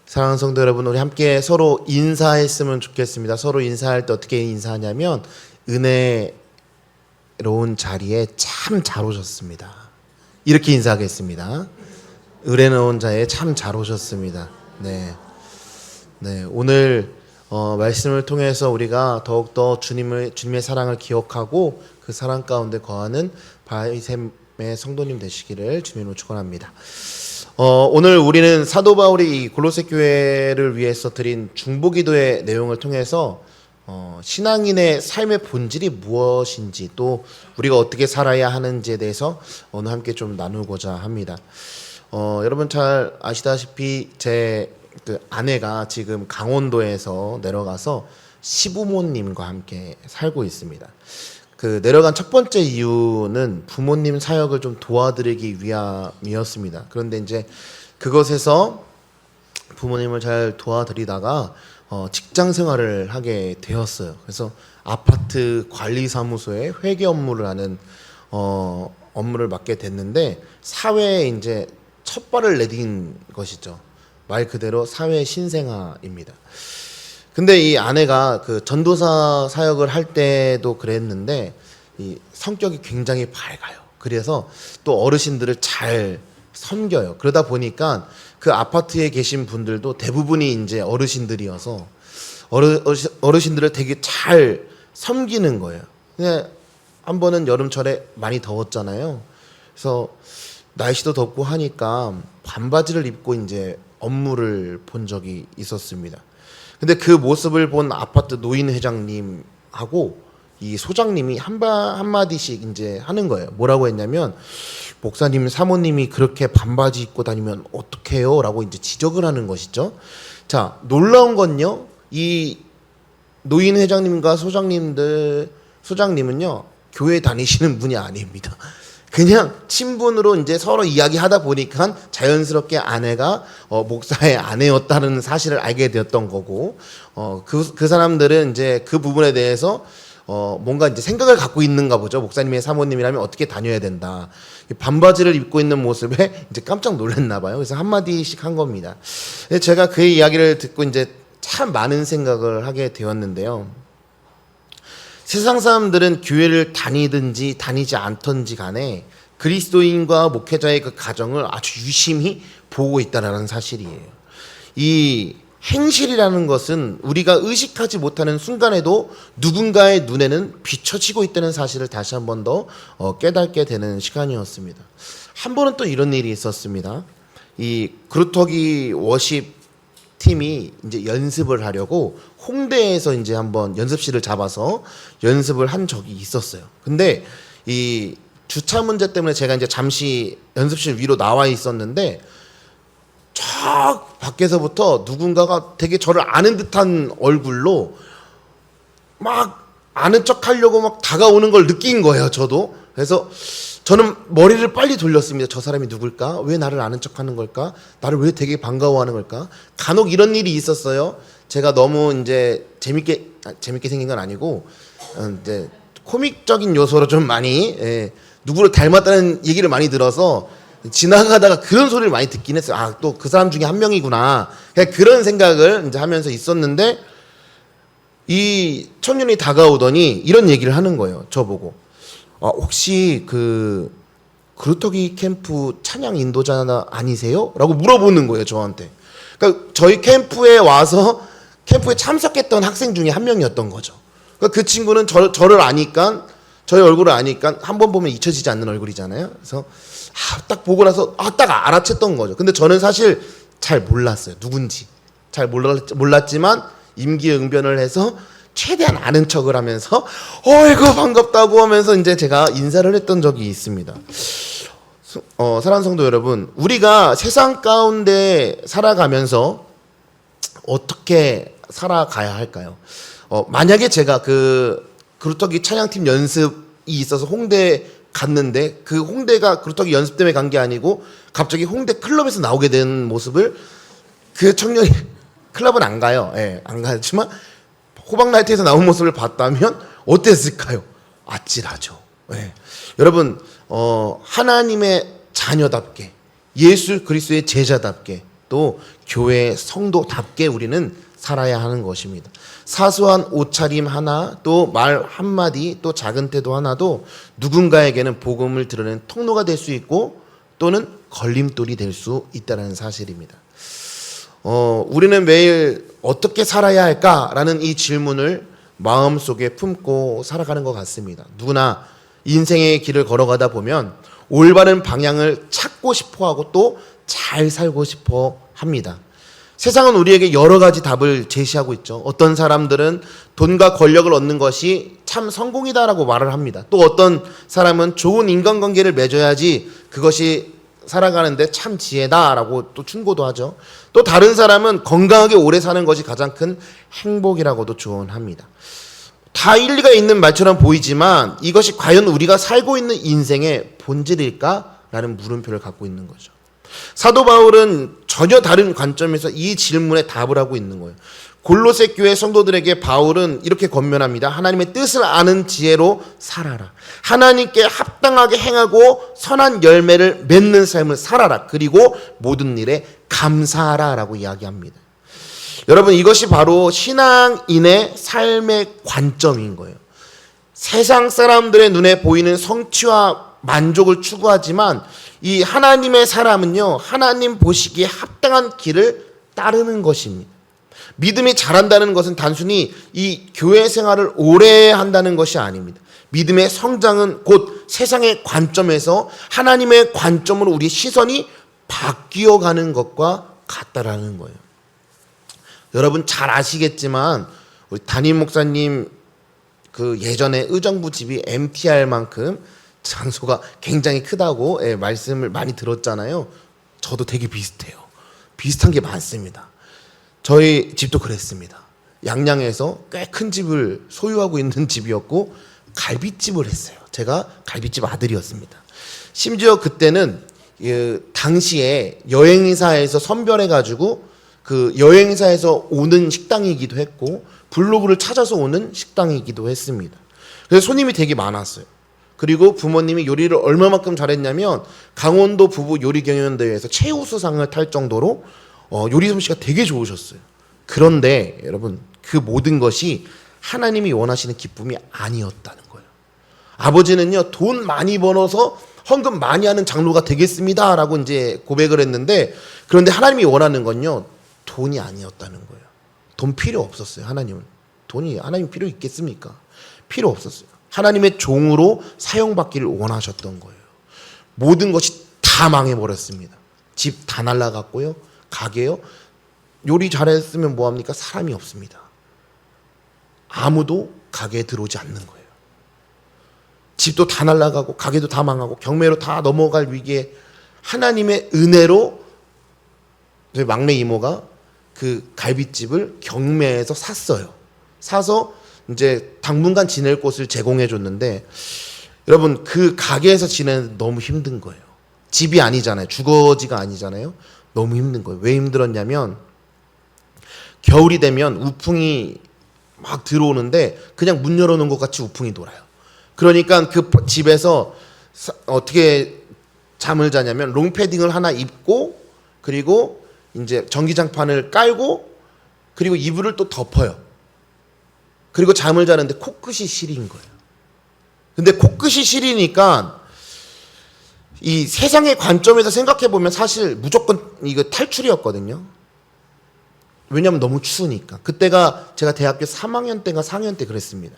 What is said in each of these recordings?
사랑하는 성도 여러분, 우리 함께 서로 인사했으면 좋겠습니다. 서로 인사할 때 어떻게 인사하냐면 은혜로운 자리에 참 잘 오셨습니다. 이렇게 인사하겠습니다. 은혜로운 자리에 참 잘 오셨습니다. 네, 오늘 말씀을 통해서 우리가 더욱더 주님의 사랑을 기억하고 그 사랑 가운데 거하는 바이샘의 성도님 되시기를 주님으로 축원합니다. 오늘 우리는 사도 바울이 이 골로새 교회를 위해서 드린 중보기도의 내용을 통해서 신앙인의 삶의 본질이 무엇인지 또 우리가 어떻게 살아야 하는지에 대해서 오늘 함께 좀 나누고자 합니다. 여러분 잘 아시다시피 제 그 아내가 지금 강원도에서 내려가서 시부모님과 함께 살고 있습니다. 그 내려간 첫 번째 이유는 부모님 사역을 좀 도와드리기 위함이었습니다. 그런데 이제 그것에서 부모님을 잘 도와드리다가 직장 생활을 하게 되었어요. 그래서 아파트 관리사무소에 회계 업무를 하는 업무를 맡게 됐는데 사회에 이제 첫 발을 내딘 것이죠. 말 그대로 사회 신생아입니다. 근데 이 아내가 그 전도사 사역을 할 때도 그랬는데 이 성격이 굉장히 밝아요. 그래서 또 어르신들을 잘 섬겨요. 그러다 보니까 그 아파트에 계신 분들도 대부분이 이제 어르신들이어서 어르신들을 되게 잘 섬기는 거예요. 근데 한 번은 여름철에 많이 더웠잖아요. 그래서 날씨도 덥고 하니까 반바지를 입고 이제 업무를 본 적이 있었습니다. 근데 그 모습을 본 아파트 노인 회장님하고 이 소장님이 한마디씩 이제 하는 거예요. 뭐라고 했냐면, 목사님, 사모님이 그렇게 반바지 입고 다니면 어떡해요? 라고 이제 지적을 하는 것이죠. 자, 놀라운 건요, 이 노인 회장님과 소장님은요, 교회 다니시는 분이 아닙니다. 그냥 친분으로 이제 서로 이야기하다 보니까 자연스럽게 아내가 목사의 아내였다는 사실을 알게 되었던 거고, 그 사람들은 이제 그 부분에 대해서 뭔가 이제 생각을 갖고 있는가 보죠. 목사님의 사모님이라면 어떻게 다녀야 된다. 반바지를 입고 있는 모습에 이제 깜짝 놀랐나 봐요. 그래서 한마디씩 한 겁니다. 제가 그의 이야기를 듣고 이제 참 많은 생각을 하게 되었는데요. 세상 사람들은 교회를 다니든지 다니지 않던지 간에 그리스도인과 목회자의 그 가정을 아주 유심히 보고 있다는 사실이에요. 이 행실이라는 것은 우리가 의식하지 못하는 순간에도 누군가의 눈에는 비춰지고 있다는 사실을 다시 한 번 더 깨닫게 되는 시간이었습니다. 한 번은 또 이런 일이 있었습니다. 이 그루터기 워십 팀이 이제 연습을 하려고 홍대에서 이제 한번 연습실을 잡아서 연습을 한 적이 있었어요. 근데 이 주차 문제 때문에 제가 이제 잠시 연습실 위로 나와 있었는데 저 밖에서부터 누군가가 되게 저를 아는 듯한 얼굴로 막 아는 척 하려고 막 다가오는 걸 느낀 거예요, 저도. 그래서 저는 머리를 빨리 돌렸습니다. 저 사람이 누굴까? 왜 나를 아는 척 하는 걸까? 나를 왜 되게 반가워하는 걸까? 간혹 이런 일이 있었어요. 제가 너무 이제 재밌게 생긴 건 아니고, 이제 코믹적인 요소로 좀 많이, 누구를 닮았다는 얘기를 많이 들어서 지나가다가 그런 소리를 많이 듣긴 했어요. 아, 또 그 사람 중에 한 명이구나. 그냥 그런 생각을 이제 하면서 있었는데, 이 청년이 다가오더니 이런 얘기를 하는 거예요. 저보고. 혹시 그 그루터기 캠프 찬양 인도자 아니세요? 라고 물어보는 거예요, 저한테. 그러니까 저희 캠프에 와서 캠프에 참석했던 학생 중에 한 명이었던 거죠. 그러니까 그 친구는 저를 아니까, 저의 얼굴을 아니까 한 번 보면 잊혀지지 않는 얼굴이잖아요. 그래서 딱 보고 나서 딱 알아챘던 거죠. 근데 저는 사실 잘 몰랐어요, 누군지. 잘 몰랐지만 임기응변을 해서 최대한 아는 척을 하면서 어이구 반갑다고 하면서 이제 제가 인사를 했던 적이 있습니다. 사랑하는 성도 여러분, 우리가 세상 가운데 살아가면서 어떻게 살아가야 할까요? 만약에 제가 그 그루터기 찬양팀 연습이 있어서 홍대에 갔는데 그 홍대가 그루터기 연습 때문에 간 게 아니고 갑자기 홍대 클럽에서 나오게 된 모습을 그 청년이 클럽은 안 가요. 안 가지만 호박라이트에서 나온 모습을 봤다면 어땠을까요? 아찔하죠. 여러분, 하나님의 자녀답게, 예수 그리스도의 제자답게 또 교회 성도답게 우리는 살아야 하는 것입니다. 사소한 옷차림 하나, 또 말 한마디, 또 작은 태도 하나도 누군가에게는 복음을 드러내는 통로가 될 수 있고 또는 걸림돌이 될 수 있다는 사실입니다. 우리는 매일 어떻게 살아야 할까라는 이 질문을 마음속에 품고 살아가는 것 같습니다. 누구나 인생의 길을 걸어가다 보면 올바른 방향을 찾고 싶어하고 또 잘 살고 싶어 합니다. 세상은 우리에게 여러 가지 답을 제시하고 있죠. 어떤 사람들은 돈과 권력을 얻는 것이 참 성공이다라고 말을 합니다. 또 어떤 사람은 좋은 인간관계를 맺어야지 그것이 살아가는데 참 지혜다라고 또 충고도 하죠. 또 다른 사람은 건강하게 오래 사는 것이 가장 큰 행복이라고도 조언합니다. 다 일리가 있는 말처럼 보이지만 이것이 과연 우리가 살고 있는 인생의 본질일까라는 물음표를 갖고 있는 거죠. 사도 바울은 전혀 다른 관점에서 이 질문에 답을 하고 있는 거예요. 골로새 교회 성도들에게 바울은 이렇게 권면합니다. 하나님의 뜻을 아는 지혜로 살아라. 하나님께 합당하게 행하고 선한 열매를 맺는 삶을 살아라. 그리고 모든 일에 감사하라 라고 이야기합니다. 여러분, 이것이 바로 신앙인의 삶의 관점인 거예요. 세상 사람들의 눈에 보이는 성취와 만족을 추구하지만 이 하나님의 사람은요, 하나님 보시기에 합당한 길을 따르는 것입니다. 믿음이 자란다는 것은 단순히 이 교회 생활을 오래 한다는 것이 아닙니다. 믿음의 성장은 곧 세상의 관점에서 하나님의 관점으로 우리 시선이 바뀌어가는 것과 같다라는 거예요. 여러분 잘 아시겠지만 우리 담임 목사님 그 예전에 의정부 집이 MTR만큼 장소가 굉장히 크다고 말씀을 많이 들었잖아요. 저도 되게 비슷해요. 비슷한 게 많습니다. 저희 집도 그랬습니다. 양양에서 꽤 큰 집을 소유하고 있는 집이었고 갈비집을 했어요. 제가 갈비집 아들이었습니다. 심지어 그때는 당시에 여행사에서 선별해가지고 그 여행사에서 오는 식당이기도 했고 블로그를 찾아서 오는 식당이기도 했습니다. 그래서 손님이 되게 많았어요. 그리고 부모님이 요리를 얼마만큼 잘했냐면 강원도 부부 요리 경연대회에서 최우수상을 탈 정도로 요리 솜씨가 되게 좋으셨어요. 그런데 여러분 그 모든 것이 하나님이 원하시는 기쁨이 아니었다는 거예요. 아버지는요, 돈 많이 벌어서 헌금 많이 하는 장로가 되겠습니다 라고 이제 고백을 했는데, 그런데 하나님이 원하는 건요, 돈이 아니었다는 거예요. 돈 필요 없었어요. 하나님은. 돈이 하나님 필요 있겠습니까? 필요 없었어요. 하나님의 종으로 사용받기를 원하셨던 거예요. 모든 것이 다 망해버렸습니다. 집 다 날라갔고요. 가게요. 요리 잘했으면 뭐합니까? 사람이 없습니다. 아무도 가게에 들어오지 않는 거예요. 집도 다 날라가고 가게도 다 망하고 경매로 다 넘어갈 위기에 하나님의 은혜로 저희 막내 이모가 그 갈비집을 경매에서 샀어요. 사서 이제 당분간 지낼 곳을 제공해 줬는데, 여러분 그 가게에서 지내는 너무 힘든 거예요. 집이 아니잖아요. 주거지가 아니잖아요. 너무 힘든 거예요. 왜 힘들었냐면 겨울이 되면 우풍이 막 들어오는데 그냥 문 열어놓은 것 같이 우풍이 돌아요. 그러니까 그 집에서 어떻게 잠을 자냐면 롱패딩을 하나 입고 그리고 이제 전기장판을 깔고 그리고 이불을 또 덮어요. 그리고 잠을 자는데 코끝이 시린 거예요. 근데 코끝이 시리니까 이 세상의 관점에서 생각해 보면 사실 무조건 이거 탈출이었거든요. 왜냐하면 너무 추우니까. 그때가 제가 대학교 3학년 때인가 4학년 때 그랬습니다.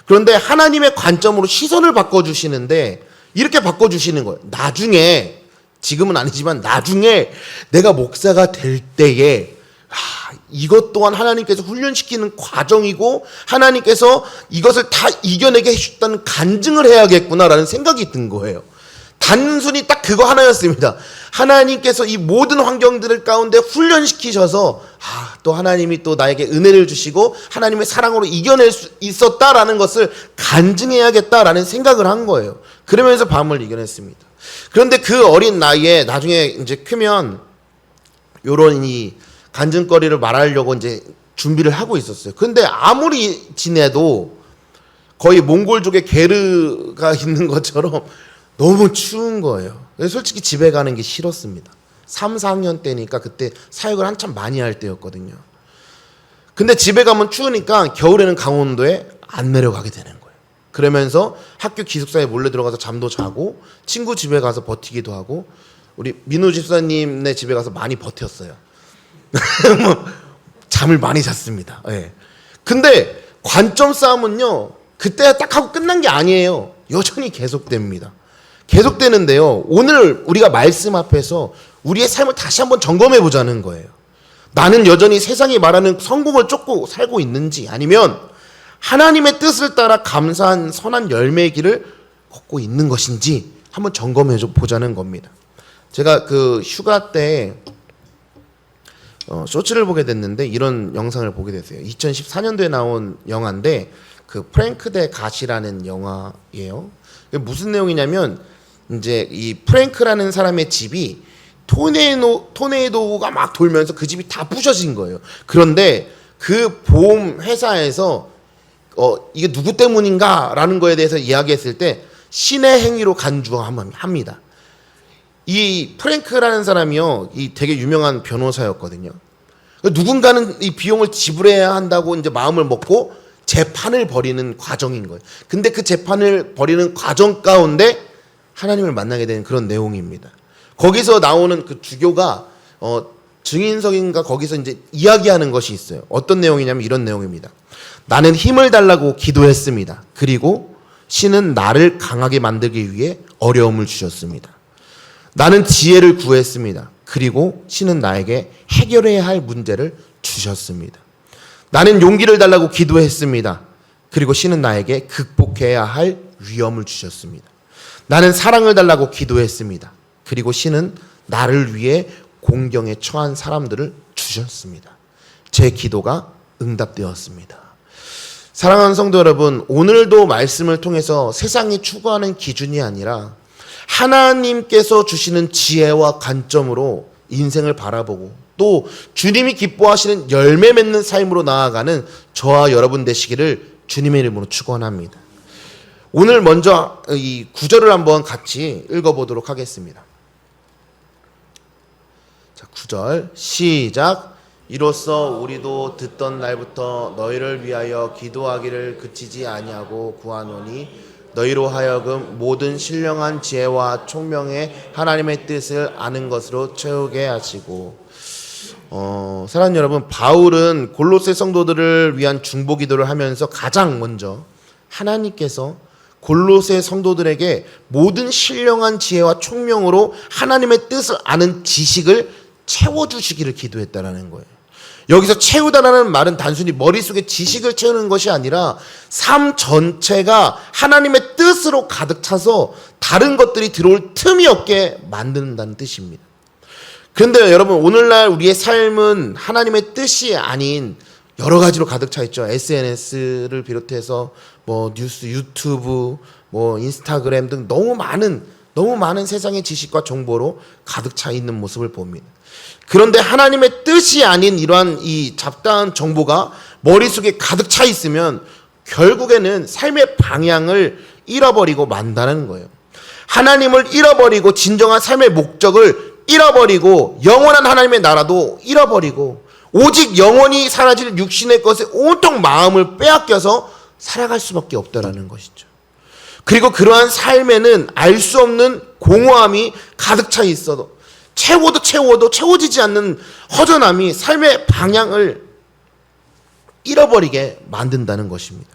그런데 하나님의 관점으로 시선을 바꿔주시는데 이렇게 바꿔주시는 거예요. 나중에, 지금은 아니지만 나중에 내가 목사가 될 때에 이것 또한 하나님께서 훈련시키는 과정이고 하나님께서 이것을 다 이겨내게 해주셨다는 간증을 해야겠구나라는 생각이 든 거예요. 단순히 딱 그거 하나였습니다. 하나님께서 이 모든 환경들을 가운데 훈련시키셔서 또 하나님이 또 나에게 은혜를 주시고 하나님의 사랑으로 이겨낼 수 있었다라는 것을 간증해야겠다라는 생각을 한 거예요. 그러면서 밤을 이겨냈습니다. 그런데 그 어린 나이에 나중에 이제 크면 요런 이 간증거리를 말하려고 이제 준비를 하고 있었어요. 근데 아무리 지내도 거의 몽골족의 게르가 있는 것처럼 너무 추운 거예요. 그래서 솔직히 집에 가는 게 싫었습니다. 3, 4학년 때니까 그때 사역을 한참 많이 할 때였거든요. 근데 집에 가면 추우니까 겨울에는 강원도에 안 내려가게 되는 거예요. 그러면서 학교 기숙사에 몰래 들어가서 잠도 자고 친구 집에 가서 버티기도 하고 우리 민우 집사님네 집에 가서 많이 버텼어요. 뭐 잠을 많이 잤습니다. 예. 근데 관점 싸움은요, 그때 딱 하고 끝난 게 아니에요. 여전히 계속됩니다. 계속되는데요. 오늘 우리가 말씀 앞에서 우리의 삶을 다시 한번 점검해 보자는 거예요. 나는 여전히 세상이 말하는 성공을 쫓고 살고 있는지, 아니면 하나님의 뜻을 따라 감사한 선한 열매의 길을 걷고 있는 것인지 한번 점검해 보자는 겁니다. 제가 그 휴가 때 쇼츠를 보게 됐는데 이런 영상을 보게 됐어요. 2014년도에 나온 영화인데 그 프랭크 대 갓이라는 영화예요. 무슨 내용이냐면 이제 이 프랭크라는 사람의 집이 토네이도가 막 돌면서 그 집이 다 부셔진 거예요. 그런데 그 보험 회사에서 이게 누구 때문인가라는 거에 대해서 이야기했을 때 신의 행위로 간주합니다. 이 프랭크라는 사람이요, 이 되게 유명한 변호사였거든요. 누군가는 이 비용을 지불해야 한다고 이제 마음을 먹고 재판을 벌이는 과정인 거예요. 근데 그 재판을 벌이는 과정 가운데 하나님을 만나게 되는 그런 내용입니다. 거기서 나오는 그 주교가 증인석인가 거기서 이제 이야기하는 것이 있어요. 어떤 내용이냐면 이런 내용입니다. 나는 힘을 달라고 기도했습니다. 그리고 신은 나를 강하게 만들기 위해 어려움을 주셨습니다. 나는 지혜를 구했습니다. 그리고 신은 나에게 해결해야 할 문제를 주셨습니다. 나는 용기를 달라고 기도했습니다. 그리고 신은 나에게 극복해야 할 위험을 주셨습니다. 나는 사랑을 달라고 기도했습니다. 그리고 신은 나를 위해 공경에 처한 사람들을 주셨습니다. 제 기도가 응답되었습니다. 사랑하는 성도 여러분, 오늘도 말씀을 통해서 세상이 추구하는 기준이 아니라 하나님께서 주시는 지혜와 관점으로 인생을 바라보고 또 주님이 기뻐하시는 열매 맺는 삶으로 나아가는 저와 여러분 되시기를 주님의 이름으로 축원합니다. 오늘 먼저 이 구절을 한번 같이 읽어보도록 하겠습니다. 자, 9절 시작. 이로써 우리도 듣던 날부터 너희를 위하여 기도하기를 그치지 아니하고 구하노니 너희로 하여금 모든 신령한 지혜와 총명의 하나님의 뜻을 아는 것으로 채우게 하시고. 사랑하는 여러분, 바울은 골로새 성도들을 위한 중보 기도를 하면서 가장 먼저 하나님께서 골로새 성도들에게 모든 신령한 지혜와 총명으로 하나님의 뜻을 아는 지식을 채워주시기를 기도했다라는 거예요. 여기서 채우다라는 말은 단순히 머릿속에 지식을 채우는 것이 아니라 삶 전체가 하나님의 뜻으로 가득 차서 다른 것들이 들어올 틈이 없게 만든다는 뜻입니다. 그런데 여러분, 오늘날 우리의 삶은 하나님의 뜻이 아닌 여러 가지로 가득 차 있죠. SNS를 비롯해서 뭐 뉴스, 유튜브, 뭐 인스타그램 등 너무 많은 세상의 지식과 정보로 가득 차 있는 모습을 봅니다. 그런데 하나님의 뜻이 아닌 이러한 이 잡다한 정보가 머릿속에 가득 차 있으면 결국에는 삶의 방향을 잃어버리고 만다는 거예요. 하나님을 잃어버리고 진정한 삶의 목적을 잃어버리고 영원한 하나님의 나라도 잃어버리고 오직 영원히 사라질 육신의 것에 온통 마음을 빼앗겨서 살아갈 수밖에 없다라는 것이죠. 그리고 그러한 삶에는 알 수 없는 공허함이 가득 차 있어도 채워도 채워지지 않는 허전함이 삶의 방향을 잃어버리게 만든다는 것입니다.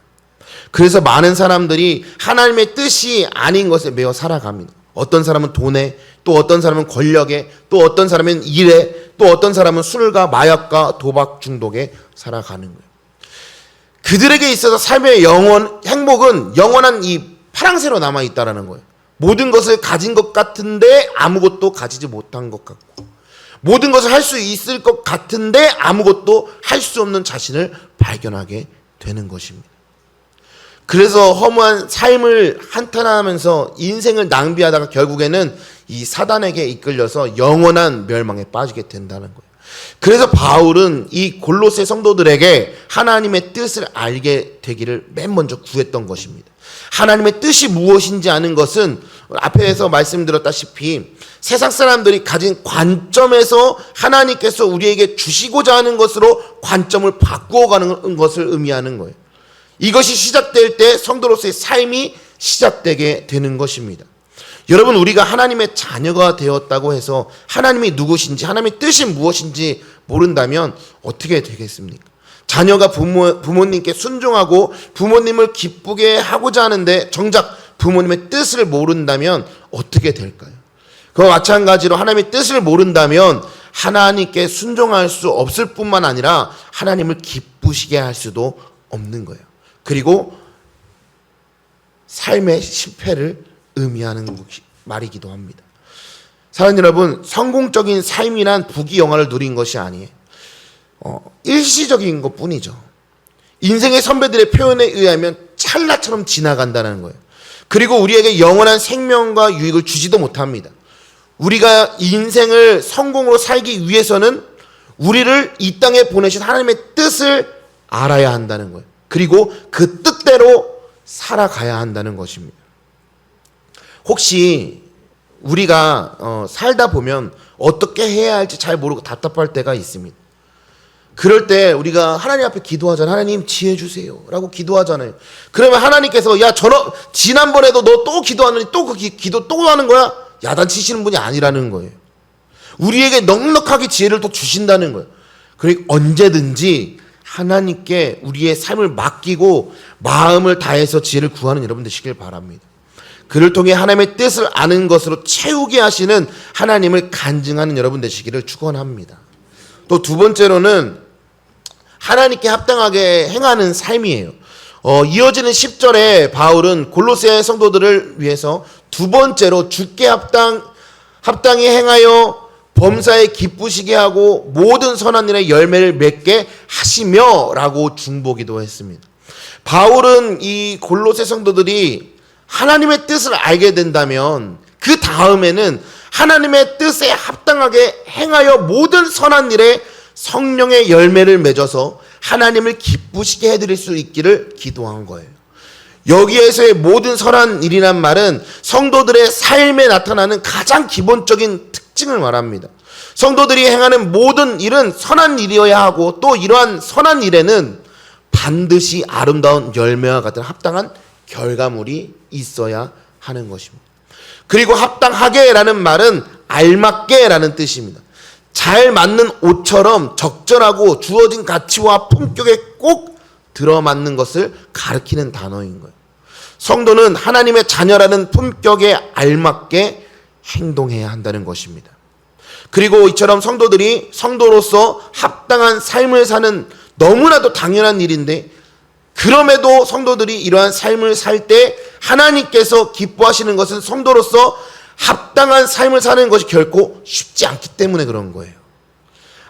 그래서 많은 사람들이 하나님의 뜻이 아닌 것에 매여 살아갑니다. 어떤 사람은 돈에, 또 어떤 사람은 권력에, 또 어떤 사람은 일에, 또 어떤 사람은 술과 마약과 도박 중독에 살아가는 거예요. 그들에게 있어서 삶의 행복은 영원한 이 파랑새로 남아있다라는 거예요. 모든 것을 가진 것 같은데 아무것도 가지지 못한 것 같고, 모든 것을 할 수 있을 것 같은데 아무것도 할 수 없는 자신을 발견하게 되는 것입니다. 그래서 허무한 삶을 한탄하면서 인생을 낭비하다가 결국에는 이 사단에게 이끌려서 영원한 멸망에 빠지게 된다는 거예요. 그래서 바울은 이 골로새 성도들에게 하나님의 뜻을 알게 되기를 맨 먼저 구했던 것입니다. 하나님의 뜻이 무엇인지 아는 것은 앞에서 말씀드렸다시피 세상 사람들이 가진 관점에서 하나님께서 우리에게 주시고자 하는 것으로 관점을 바꾸어가는 것을 의미하는 거예요. 이것이 시작될 때 성도로서의 삶이 시작되게 되는 것입니다. 여러분, 우리가 하나님의 자녀가 되었다고 해서 하나님이 누구신지, 하나님의 뜻이 무엇인지 모른다면 어떻게 되겠습니까? 자녀가 부모님께 순종하고 부모님을 기쁘게 하고자 하는데 정작 부모님의 뜻을 모른다면 어떻게 될까요? 그와 마찬가지로 하나님의 뜻을 모른다면 하나님께 순종할 수 없을 뿐만 아니라 하나님을 기쁘시게 할 수도 없는 거예요. 그리고 삶의 실패를 의미하는 말이기도 합니다. 사랑하는 여러분, 성공적인 삶이란 부귀영화를 누린 것이 아니에요. 일시적인 것 뿐이죠. 인생의 선배들의 표현에 의하면 찰나처럼 지나간다는 거예요. 그리고 우리에게 영원한 생명과 유익을 주지도 못합니다. 우리가 인생을 성공으로 살기 위해서는 우리를 이 땅에 보내신 하나님의 뜻을 알아야 한다는 거예요. 그리고 그 뜻대로 살아가야 한다는 것입니다. 혹시 우리가 살다 보면 어떻게 해야 할지 잘 모르고 답답할 때가 있습니다. 그럴 때 우리가 하나님 앞에 기도하잖아요. 하나님 지혜 주세요 라고 기도하잖아요. 그러면 하나님께서 야 지난번에도 너 또 기도하느니 또 그 기도 또 하는 거야? 야단치시는 분이 아니라는 거예요. 우리에게 넉넉하게 지혜를 또 주신다는 거예요. 그러니까 언제든지 하나님께 우리의 삶을 맡기고 마음을 다해서 지혜를 구하는 여러분 되시길 바랍니다. 그를 통해 하나님의 뜻을 아는 것으로 채우게 하시는 하나님을 간증하는 여러분 되시기를 축원합니다. 또 두 번째로는 하나님께 합당하게 행하는 삶이에요. 이어지는 10절에 바울은 골로새 성도들을 위해서 두 번째로 주께 합당히 행하여 범사에 기쁘시게 하고 모든 선한 일에 열매를 맺게 하시며 라고 중보기도 했습니다. 바울은 이 골로새 성도들이 하나님의 뜻을 알게 된다면 그 다음에는 하나님의 뜻에 합당하게 행하여 모든 선한 일에 성령의 열매를 맺어서 하나님을 기쁘시게 해드릴 수 있기를 기도한 거예요. 여기에서의 모든 선한 일이란 말은 성도들의 삶에 나타나는 가장 기본적인 특징을 말합니다. 성도들이 행하는 모든 일은 선한 일이어야 하고 또 이러한 선한 일에는 반드시 아름다운 열매와 같은 합당한 결과물이 있어야 하는 것입니다. 그리고 합당하게라는 말은 알맞게라는 뜻입니다. 잘 맞는 옷처럼 적절하고 주어진 가치와 품격에 꼭 들어맞는 것을 가리키는 단어인 거예요. 성도는 하나님의 자녀라는 품격에 알맞게 행동해야 한다는 것입니다. 그리고 이처럼 성도들이 성도로서 합당한 삶을 사는 너무나도 당연한 일인데 그럼에도 성도들이 이러한 삶을 살 때 하나님께서 기뻐하시는 것은 성도로서 합당한 삶을 사는 것이 결코 쉽지 않기 때문에 그런 거예요.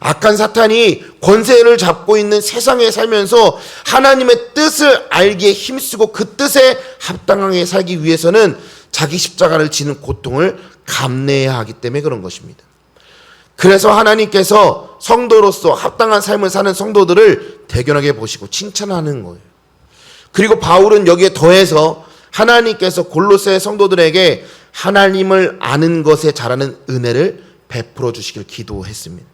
악한 사탄이 권세를 잡고 있는 세상에 살면서 하나님의 뜻을 알기에 힘쓰고 그 뜻에 합당하게 살기 위해서는 자기 십자가를 지는 고통을 감내해야 하기 때문에 그런 것입니다. 그래서 하나님께서 성도로서 합당한 삶을 사는 성도들을 대견하게 보시고 칭찬하는 거예요. 그리고 바울은 여기에 더해서 하나님께서 골로새 성도들에게 하나님을 아는 것에 잘하는 은혜를 베풀어 주시길 기도했습니다.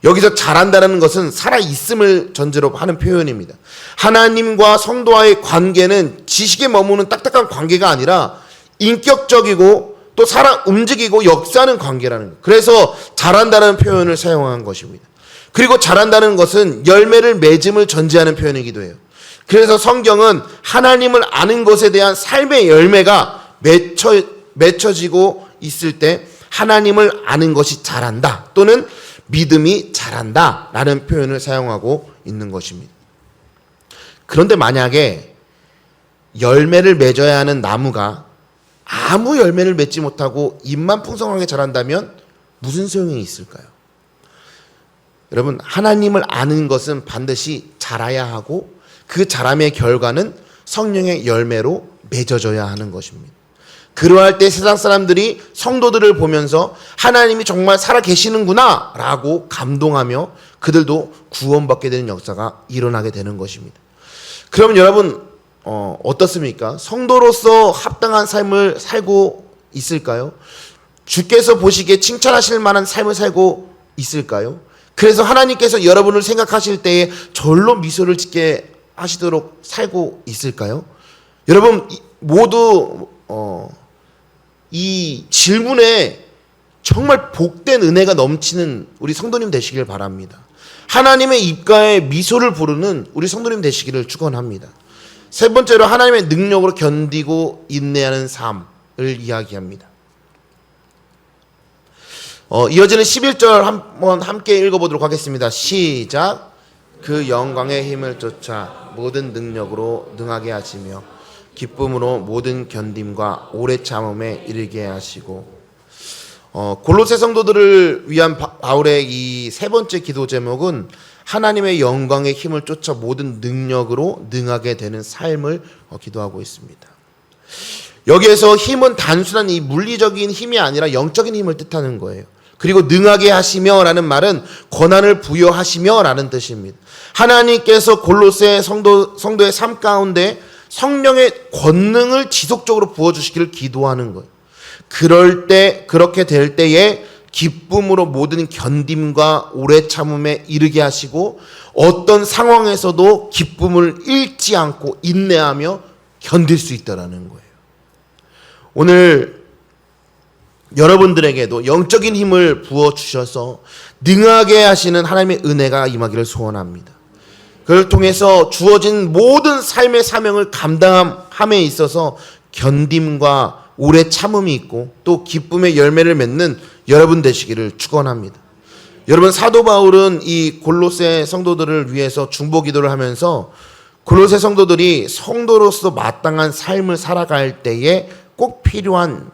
여기서 잘한다는 것은 살아있음을 전제로 하는 표현입니다. 하나님과 성도와의 관계는 지식에 머무는 딱딱한 관계가 아니라 인격적이고 또 살아 움직이고 역사하는 관계라는 거예요. 그래서 잘한다는 표현을 사용한 것입니다. 그리고 잘한다는 것은 열매를 맺음을 전제하는 표현이기도 해요. 그래서 성경은 하나님을 아는 것에 대한 삶의 열매가 맺혀지고 있을 때 하나님을 아는 것이 잘한다 또는 믿음이 잘한다 라는 표현을 사용하고 있는 것입니다. 그런데 만약에 열매를 맺어야 하는 나무가 아무 열매를 맺지 못하고 잎만 풍성하게 자란다면 무슨 소용이 있을까요? 여러분, 하나님을 아는 것은 반드시 자라야 하고 그 자람의 결과는 성령의 열매로 맺어져야 하는 것입니다. 그러할 때 세상 사람들이 성도들을 보면서 하나님이 정말 살아 계시는구나 라고 감동하며 그들도 구원받게 되는 역사가 일어나게 되는 것입니다. 그러면 여러분 어떻습니까? 성도로서 합당한 삶을 살고 있을까요? 주께서 보시기에 칭찬하실 만한 삶을 살고 있을까요? 그래서 하나님께서 여러분을 생각하실 때에 절로 미소를 짓게 하시도록 살고 있을까요? 여러분 모두 이 질문에 정말 복된 은혜가 넘치는 우리 성도님 되시길 바랍니다. 하나님의 입가에 미소를 부르는 우리 성도님 되시기를 축원합니다. 세 번째로 하나님의 능력으로 견디고 인내하는 삶을 이야기합니다. 이어지는 11절 한번 함께 읽어보도록 하겠습니다. 시작. 그 영광의 힘을 쫓아 모든 능력으로 능하게 하시며 기쁨으로 모든 견딤과 오래 참음에 이르게 하시고. 골로새 성도들을 위한 바울의 이 세 번째 기도 제목은 하나님의 영광의 힘을 쫓아 모든 능력으로 능하게 되는 삶을 기도하고 있습니다. 여기에서 힘은 단순한 이 물리적인 힘이 아니라 영적인 힘을 뜻하는 거예요. 그리고 능하게 하시며 라는 말은 권한을 부여하시며 라는 뜻입니다. 하나님께서 골로새 성도의 삶 가운데 성령의 권능을 지속적으로 부어주시기를 기도하는 거예요. 그렇게 될 때에 기쁨으로 모든 견딤과 오래 참음에 이르게 하시고 어떤 상황에서도 기쁨을 잃지 않고 인내하며 견딜 수 있다라는 거예요. 오늘 여러분들에게도 영적인 힘을 부어주셔서 능하게 하시는 하나님의 은혜가 임하기를 소원합니다. 그를 통해서 주어진 모든 삶의 사명을 감당함에 있어서 견딤과 오래 참음이 있고 또 기쁨의 열매를 맺는 여러분 되시기를 축원합니다. 여러분 사도 바울은 이 골로새 성도들을 위해서 중보 기도를 하면서 골로새 성도들이 성도로서 마땅한 삶을 살아갈 때에 꼭 필요한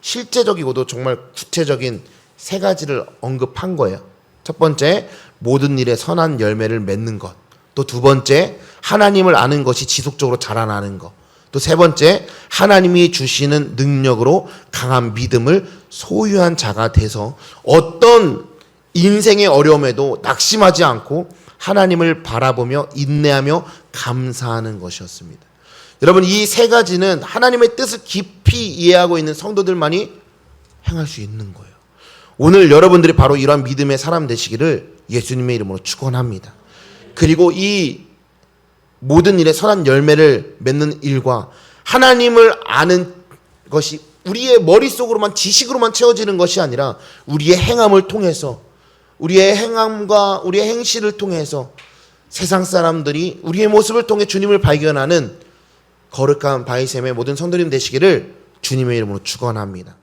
실제적이고도 정말 구체적인 세 가지를 언급한 거예요. 첫 번째, 모든 일에 선한 열매를 맺는 것. 또 두 번째, 하나님을 아는 것이 지속적으로 자라나는 것. 또 세 번째, 하나님이 주시는 능력으로 강한 믿음을 소유한 자가 돼서 어떤 인생의 어려움에도 낙심하지 않고 하나님을 바라보며 인내하며 감사하는 것이었습니다. 여러분 이 세 가지는 하나님의 뜻을 깊이 이해하고 있는 성도들만이 행할 수 있는 거예요. 오늘 여러분들이 바로 이러한 믿음의 사람 되시기를 예수님의 이름으로 축원합니다. 그리고 이 모든 일에 선한 열매를 맺는 일과 하나님을 아는 것이 우리의 머릿속으로만 지식으로만 채워지는 것이 아니라 우리의 행함을 통해서 우리의 행함과 우리의 행실을 통해서 세상 사람들이 우리의 모습을 통해 주님을 발견하는 거룩한 바이셈의 모든 성도님 되시기를 주님의 이름으로 축원합니다.